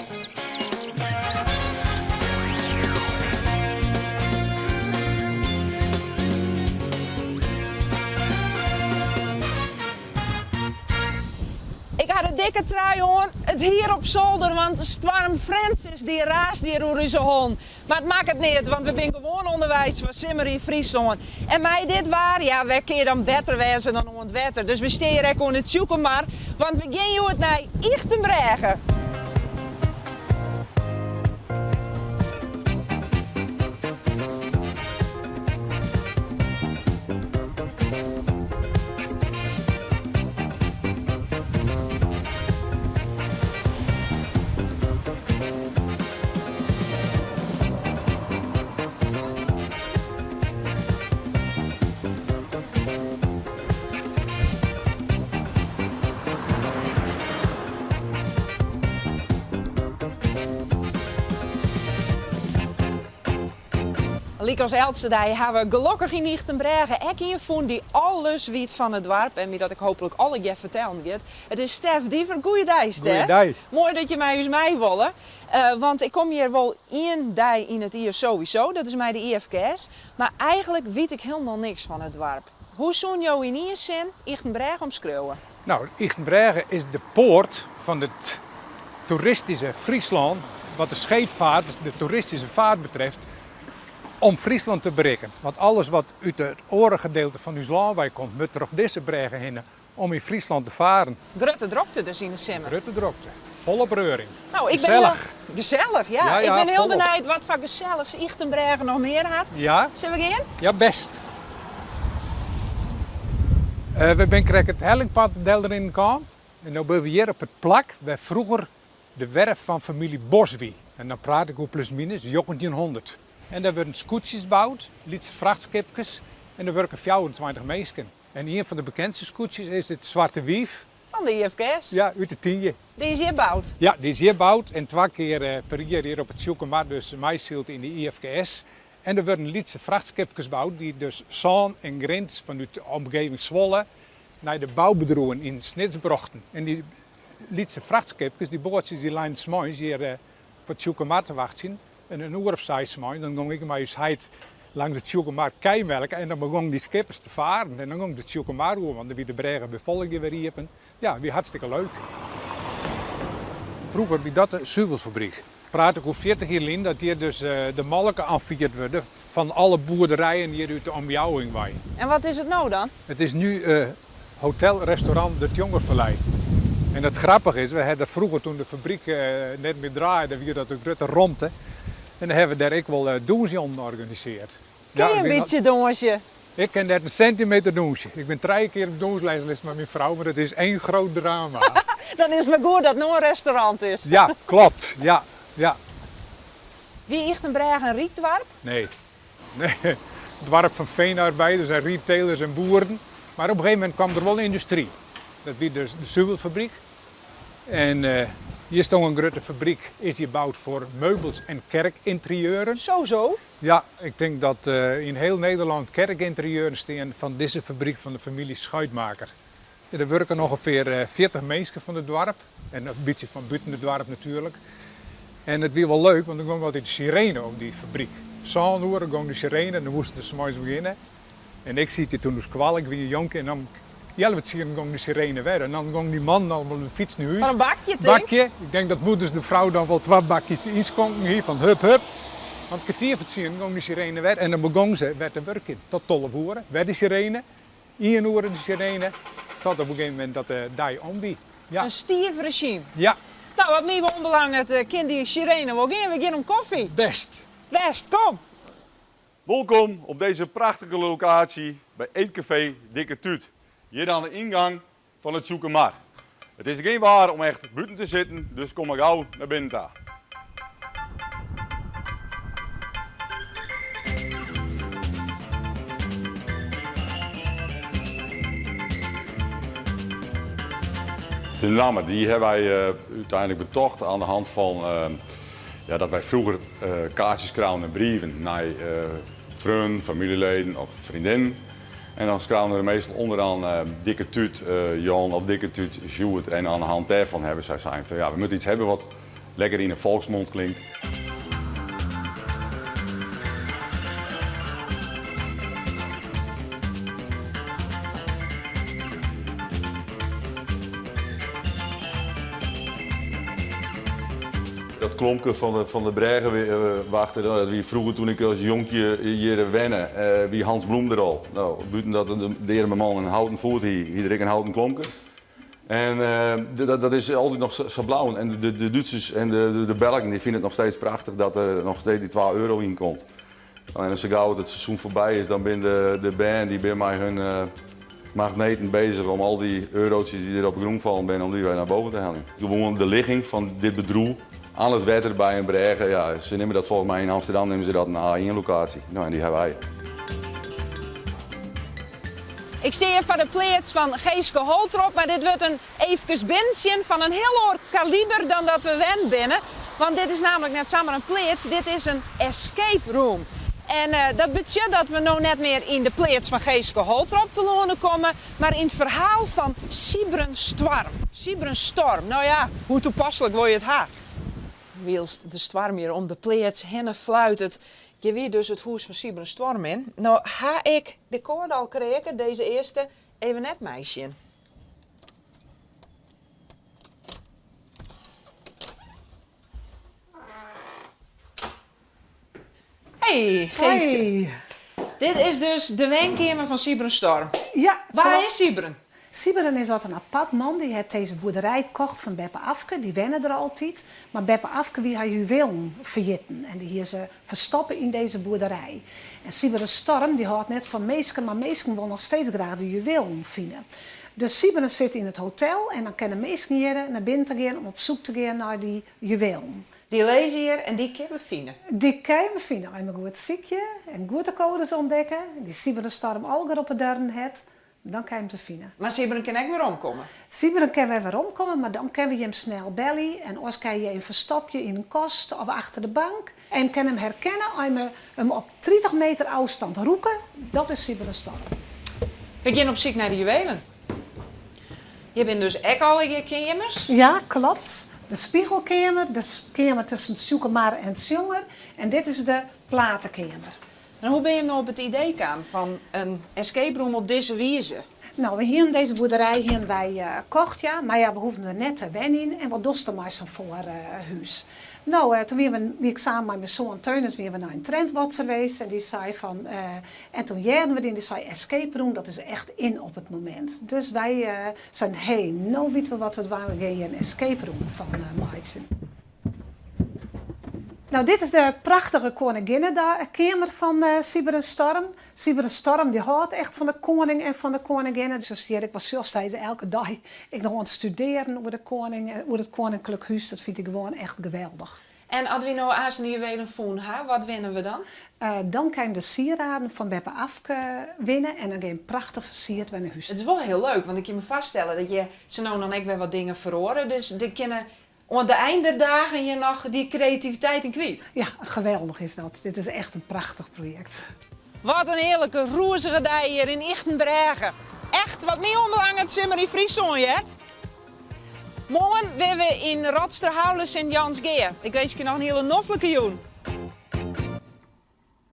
Ik had een dikke trui aan, het hier op zolder, want Storm Francis die raast hier door zijn hond. Maar het maakt het niet, want we zijn gewoon onderwijs van Simmer in Friesland. En mij dit waar, ja, wij kunnen dan beter wezen dan het wetter. Dus we staan hier ook aan het zoeken maar, want we gaan het naar Ichtenbregen. Liek als oudste dag hebben we gelukkig in Ichtenbregen ook hier gevonden die alles weet van het dorp en wie dat ik hopelijk alle je vertellen weet. Het is Stef Diever. Goeiedag, Stef. Goeiedag. Mooi dat je mij eens mee willen. Want ik kom hier wel één dag in het hier sowieso, dat is mij de IFKS. Maar eigenlijk weet ik helemaal niks van het dorp. Hoe zo'n jou in één zin Ichtenbregen omschreeuwen? Nou, Ichtenbregen is de poort van het toeristische Friesland, wat de scheepvaart, de toeristische vaart betreft, om Friesland te bereiken. Want alles wat uit het orengedeelte van ons land komt, moet er op deze bregen heen om in Friesland te varen. Grote drokte dus in de simmer. Grote drokte, volle breuring. Nou, ik Gezellig. ben gezellig, ja. Ja, Ik ben heel volop. benieuwd wat voor gezelligs Ichtenbregen nog meer had. Ja? Zullen we gaan? Ja, best. We zijn krijg het hellingpad deel erin gekomen. En nu ben we hier op het plak waar vroeger de werf van familie Boswie. En dan praat ik over plus minus 1900. En daar worden scootjes gebouwd, lietse vrachtschipjes en er werken 24 mensen. En een van de bekendste scootjes is het Zwarte Wief. Van de IFKS. Ja, uit de tienje. Die is hier gebouwd. Ja, die is hier gebouwd en 2 keer per jaar hier op het Zoekermaar, dus meiszielt in de IFKS. En er worden lietse vrachtschipjes gebouwd die dus Zaan en Grint vanuit de omgeving Zwolle naar de bouwbedroegen in Snitsbrochten. En die lietse vrachtschipjes, die bootjes die lijnen s'morgens hier voor het Zoekermaar te wachten. En een uur of 6 maanden, dan ging ik met huis langs het Zoekermaar keimelken en dan begon die skippers te varen. En dan ging het Zoekermaar over, want dan weer de bregen bevolking weer riepen. Ja, weer hartstikke leuk. Vroeger was dat de zuivelfabriek. Praat ik over 40 jaar geleden dat hier dus de malken aanvierd werden van alle boerderijen hier uit de omjouwing waren. En wat is het nou dan? Het is nu hotel, restaurant De Tjongervallei. En het grappige is, we hadden vroeger toen de fabriek net meer draaide, weer dat de grote ronde. En dan hebben we daar ook wel douche georganiseerd. Ken je een beetje donsje? Ik ken net een centimeter douche. Ik ben 3 keer op doucheles met mijn vrouw, maar het is één groot drama. Dan is het maar goed dat het nog een restaurant is. Ja, klopt. Ja, ja. Wie Ichtenbregen een rietdorp? Nee. Het dorp van veenarbeiders en retailers en boeren. Maar op een gegeven moment kwam er wel industrie. Dat was dus de zuivelfabriek. En hier stond een grote fabriek, is die gebouwd voor meubels en kerkinterieuren. Zo. Ja, ik denk dat in heel Nederland kerkinterieuren staan van deze fabriek van de familie Schuitmaker. En er werken ongeveer 40 mensen van het dorp. En een beetje van buiten het dorp natuurlijk. En het was wel leuk, want dan ging altijd de sirene op die fabriek. Zo'n uur ging de sirene en dan moesten ze mooi beginnen. En ik zie het toen dus kwalijk, wie jonken en dan... Ja, wat zie je, dan ging de sirene weg. En dan ging die man allemaal de fiets naar huis. Van een bakje, denk Bakje. Ik denk dat moeders de vrouw dan wel 2 bakjes inschonken hier van hup. Want een kwartier van het zien ging de sirene weg. En dan begon ze weer te werken. Tot 12 uur. Werd de sirene. 1 uur de sirene. Tot op een gegeven moment dat de dag ombied. Ja. Een stief regime. Ja, Nou, wat niet meer onbelangrijk, kind die sirene wil gaan. We gaan om koffie. best. Best, kom. Welkom op deze prachtige locatie bij Eetcafé Dikke Tuut. Hier aan de ingang van het Zoekermaar. Het is geen waar om echt buiten te zitten, dus kom maar gauw naar binnen daar. De namen die hebben wij uiteindelijk betocht aan de hand van dat wij vroeger kaartjes kregen en brieven naar vrienden, familieleden of vriendinnen. En dan schreven we meestal onderaan Dikke Tuut Jan of Dikke Tuut Sjoerd. En aan de hand daarvan hebben zij gezegd van ja, we moeten iets hebben wat lekker in een volksmond klinkt. Dat klompje van de Bregen wachten, dat wie vroeger toen ik als jonkje hier wennen, wie Hans Bloem er al. Nou, buiten dat de heer mijn man een houten voet hier ik een houten klompje. En dat is altijd nog zo blauw. En de Duitsers en de Belgen die vinden het nog steeds prachtig dat er nog steeds die 12 euro in komt. En als gauw het seizoen voorbij is, dan ben de band die bij mij hun magneten bezig om al die eurotjes die er op groen vallen, om die weer naar boven te halen. Gewoon de ligging van dit bedroel. Aan het wetter bij een Bregen, ja, ze nemen dat volgens mij in Amsterdam nemen ze dat een A1-locatie. Nou, en die hebben wij. Ik sta hier voor de plaats van Geeske Holtrop, maar dit wordt een even bindje van een heel ander kaliber dan dat we wend binnen. Want dit is namelijk net samen een plaats, dit is een escape room. En dat betekent dat we nou net meer in de plaats van Geeske Holtrop te lonen komen, maar in het verhaal van Siebrenstorm. Siebrenstorm, nou ja, hoe toepasselijk wil je het ha? Wielst de storm hier om de plaats heen fluitert, je weer dus het huis van Siebrenstorm in. Nou ha ik de koord al kregen, deze eerste, even net meisje. Hey, Geeske. Hoi. Dit is dus de wijnkamer van Siebrenstorm. Ja, Waar klopt. is Siebren? Siebren is wat een apart man. Die heeft deze boerderij gekocht van Beppe Afke. Die wennen er altijd. Maar Beppe Afke wie haar juwelen verjitten. En die hier ze verstoppen in deze boerderij. En Siebrenstorm die houdt net van meesken. Maar meesken wil nog steeds graag de juwelen vinden. Dus Siebren zit in het hotel. En dan kunnen meesken hier naar binnen te gaan om op zoek te gaan naar die juwelen. Die lezen hier en die kunnen we vinden. Die kan je vinden. Als je een goed ziekje en goede codes ontdekken. Die Siebrenstorm alger op het deuren heeft. Dan kan je hem te vinden. Maar Siebren kan ook weer omkomen. Siebren kan we weer omkomen, maar dan kunnen we hem snel bellen. En als kan je een verstopje in een kast of achter de bank. En je kan hem herkennen als je hem op 30 meter afstand roepen. Dat is Siebrenstorm. We gaan op zoek naar de juwelen. Je bent dus ook al je kamers. Ja, klopt. De spiegelkamer, de kamer tussen Sjoekemar en Sjonger. En dit is de platenkamer. En hoe ben je nou op het idee gekomen van een escape room op deze wijze? Nou, we hier in deze boerderij hier wij kocht, ja. Maar ja, we hoeven er net te wennen in. En wat dost er maar zo'n voorhuis? Nou, toen wie ik samen met mijn zoon Teunis weer naar een trendwatcher geweest. En die zei van... en toen jaarden we die zei escape room, dat is echt in op het moment. Dus wij zijn, hey, nou weten we wat we doen. We gaan hier een escape room van maken. Nou, dit is de prachtige koninginnenkamer van Siebrenstorm. Siebrenstorm die houdt echt van de koning en van de koninginnen. Dus hier, ik was zelfs elke dag ik nog aan het studeren over de koning, over het koninklijk huis. Dat vind ik gewoon echt geweldig. En als we nou aan de juwelen voelen, wat winnen we dan? Dan kan je de sieraden van Beppe Afke winnen en dan ga je prachtig versierd bij een huis. Het is wel heel leuk, want ik kan me vaststellen dat je ze nou dan ook weer wat dingen verhoren. Dus die kunnen aan de einderdagen je nog die creativiteit in kwijt. Ja, geweldig is dat. Dit is echt een prachtig project. Wat een heerlijke roezige dag hier in Ichtenbergen. Echt, wat meer onbelangrijk simmer in Friesland, hè? Morgen weer we in Rotsterhouwen Sint-Jans Geer. Ik wens je nog een hele noffelijke joen.